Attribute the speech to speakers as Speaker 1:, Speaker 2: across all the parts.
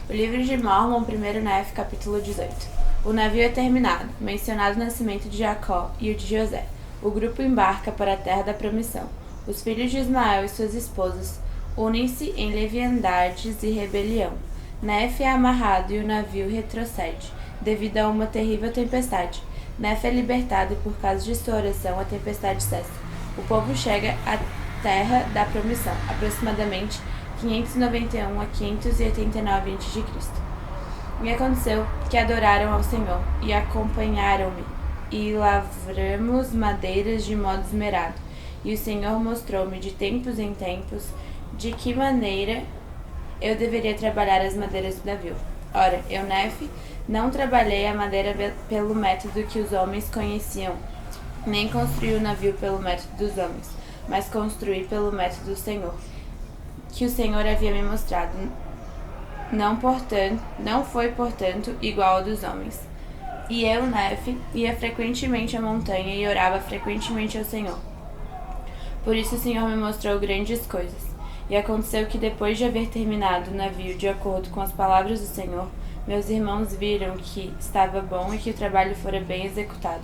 Speaker 1: O livro de Mórmon, 1º Nef, capítulo 18. O navio é terminado, mencionado o nascimento de Jacó e o de José. O grupo embarca para a terra da promissão. Os filhos de Ismael e suas esposas unem-se em leviandades e rebelião. Nef é amarrado e o navio retrocede, devido a uma terrível tempestade. Nef é libertado e por causa de sua oração a tempestade cessa. O povo chega à terra da promissão, aproximadamente 591 a 589 a.C. E aconteceu que adoraram ao Senhor e acompanharam-me, e lavramos madeiras de modo esmerado. E o Senhor mostrou-me de tempos em tempos de que maneira eu deveria trabalhar as madeiras do navio. Ora, eu, Nef, não trabalhei a madeira pelo método que os homens conheciam, nem construí o navio pelo método dos homens, mas construí pelo método do Senhor, que o Senhor havia me mostrado. Não foi, portanto, igual ao dos homens. E eu, Nef, ia frequentemente à montanha e orava frequentemente ao Senhor. Por isso o Senhor me mostrou grandes coisas. E aconteceu que depois de haver terminado o navio de acordo com as palavras do Senhor, meus irmãos viram que estava bom e que o trabalho fora bem executado.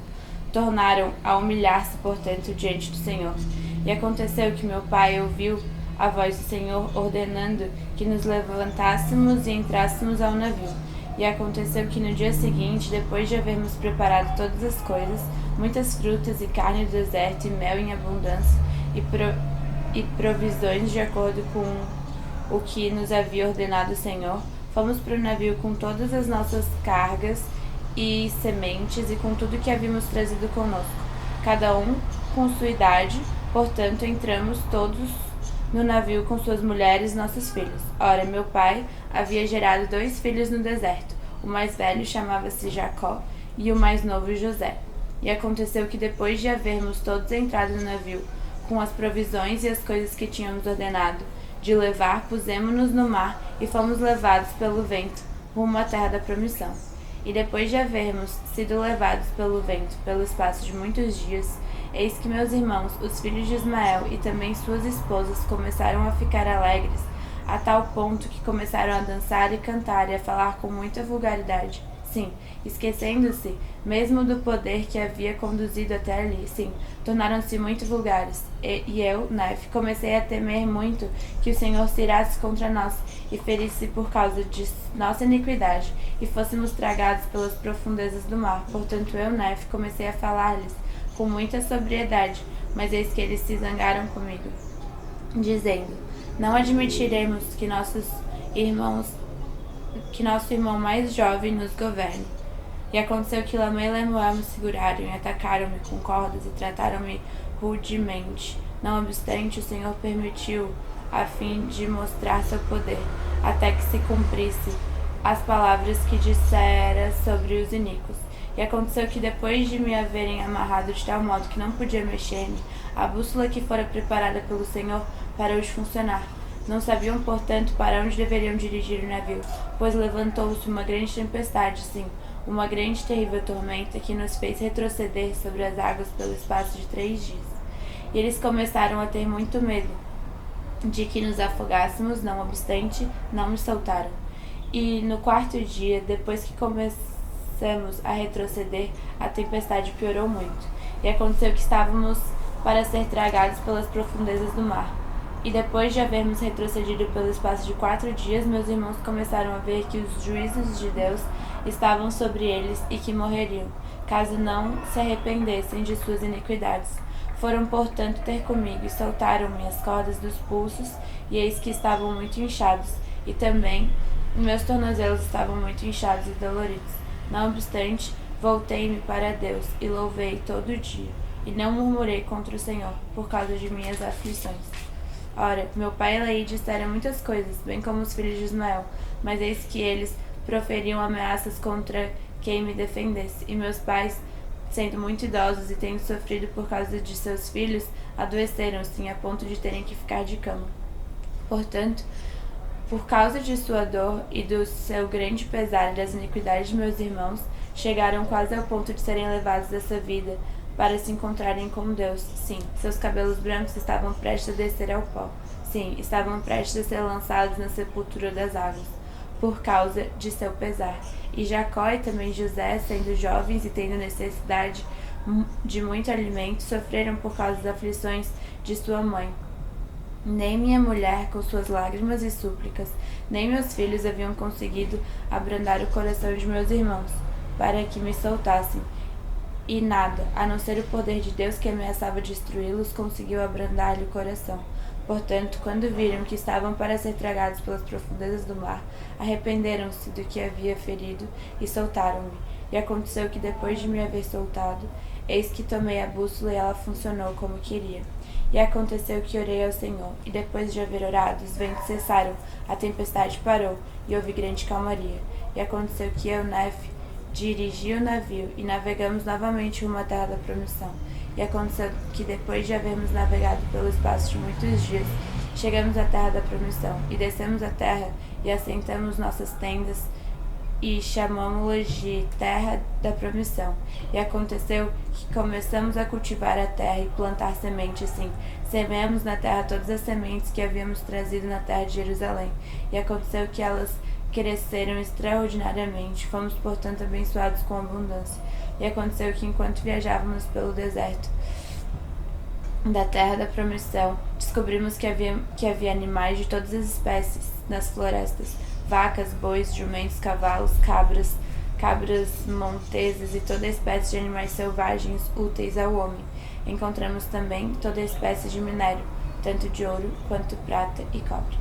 Speaker 1: Tornaram a humilhar-se, portanto, diante do Senhor. E aconteceu que meu pai ouviu a voz do Senhor ordenando que nos levantássemos e entrássemos ao navio. E aconteceu que no dia seguinte, depois de havermos preparado todas as coisas, muitas frutas e carne do deserto e mel em abundância e provisões de acordo com o que nos havia ordenado o Senhor, fomos para o navio com todas as nossas cargas e sementes e com tudo que havíamos trazido conosco, cada um com sua idade. Portanto, entramos todos no navio com suas mulheres e nossos filhos. Ora, meu pai havia gerado 2 filhos no deserto. O mais velho chamava-se Jacó e o mais novo José. E aconteceu que depois de havermos todos entrado no navio com as provisões e as coisas que tínhamos ordenado de levar, pusemo-nos no mar e fomos levados pelo vento rumo à terra da promissão. E depois de havermos sido levados pelo vento pelo espaço de muitos dias, eis que meus irmãos, os filhos de Ismael e também suas esposas começaram a ficar alegres, a tal ponto que começaram a dançar e cantar e a falar com muita vulgaridade. Sim, esquecendo-se mesmo do poder que havia conduzido até ali. Sim, tornaram-se muito vulgares. E eu, Nef, comecei a temer muito que o Senhor se irasse contra nós e ferisse por causa de nossa iniquidade, e fôssemos tragados pelas profundezas do mar. Portanto, eu, Nef, comecei a falar-lhes com muita sobriedade, mas eis que eles se zangaram comigo, dizendo: não admitiremos que nosso irmão mais jovem nos governe. E aconteceu que Lamã e Lemuel me seguraram e atacaram-me com cordas e trataram-me rudemente. Não obstante, o Senhor permitiu, a fim de mostrar seu poder, até que se cumprisse as palavras que dissera sobre os iníquos. E aconteceu que depois de me haverem amarrado de tal modo que não podia mexer-me, a bússola que fora preparada pelo Senhor parou de funcionar. Não sabiam, portanto, para onde deveriam dirigir o navio, pois levantou-se uma grande tempestade, sim, uma grande e terrível tormenta que nos fez retroceder sobre as águas pelo espaço de 3 dias. E eles começaram a ter muito medo de que nos afogássemos, não obstante, não nos soltaram. E no 4º dia, depois que começamos a retroceder, a tempestade piorou muito. E aconteceu que estávamos para ser tragados pelas profundezas do mar. E depois de havermos retrocedido pelo espaço de 4 dias, meus irmãos começaram a ver que os juízos de Deus estavam sobre eles e que morreriam, caso não se arrependessem de suas iniquidades. Foram, portanto, ter comigo e soltaram-me as cordas dos pulsos, e eis que estavam muito inchados, e também meus tornozelos estavam muito inchados e doloridos. Não obstante, voltei-me para Deus e louvei todo o dia, e não murmurei contra o Senhor por causa de minhas aflições. Ora, meu pai e Laí disseram muitas coisas, bem como os filhos de Ismael, mas eis que eles proferiam ameaças contra quem me defendesse. E meus pais, sendo muito idosos e tendo sofrido por causa de seus filhos, adoeceram-se a ponto de terem que ficar de cama. Portanto, por causa de sua dor e do seu grande pesar e das iniquidades de meus irmãos, chegaram quase ao ponto de serem levados dessa vida para se encontrarem com Deus. Sim, seus cabelos brancos estavam prestes a descer ao pó. Sim, estavam prestes a ser lançados na sepultura das águas. por causa de seu pesar. E Jacó e também José, sendo jovens e tendo necessidade de muito alimento, sofreram por causa das aflições de sua mãe. Nem minha mulher, com suas lágrimas e súplicas, nem meus filhos haviam conseguido abrandar o coração de meus irmãos, para que me soltassem. E nada, a não ser o poder de Deus que ameaçava destruí-los, conseguiu abrandar-lhe o coração. Portanto, quando viram que estavam para ser tragados pelas profundezas do mar, arrependeram-se do que havia ferido e soltaram-me. E aconteceu que depois de me haver soltado, eis que tomei a bússola e ela funcionou como queria. E aconteceu que orei ao Senhor, e depois de haver orado, os ventos cessaram, a tempestade parou, e houve grande calmaria. E aconteceu que eu, Nefe, dirigi o navio, e navegamos novamente rumo à terra da promissão. E aconteceu que depois de havermos navegado pelo espaço de muitos dias, chegamos à terra da promissão, e descemos a terra, e assentamos nossas tendas, e chamamo-las de terra da promissão. E aconteceu que começamos a cultivar a terra e plantar semente, assim. Semeamos na terra todas as sementes que havíamos trazido na terra de Jerusalém. E aconteceu que elas cresceram extraordinariamente. Fomos, portanto, abençoados com abundância. E aconteceu que, enquanto viajávamos pelo deserto da terra da promissão, descobrimos que havia animais de todas as espécies nas florestas, vacas, bois, jumentos, cavalos, cabras montesas e toda espécie de animais selvagens úteis ao homem. Encontramos também toda espécie de minério, tanto de ouro quanto prata e cobre.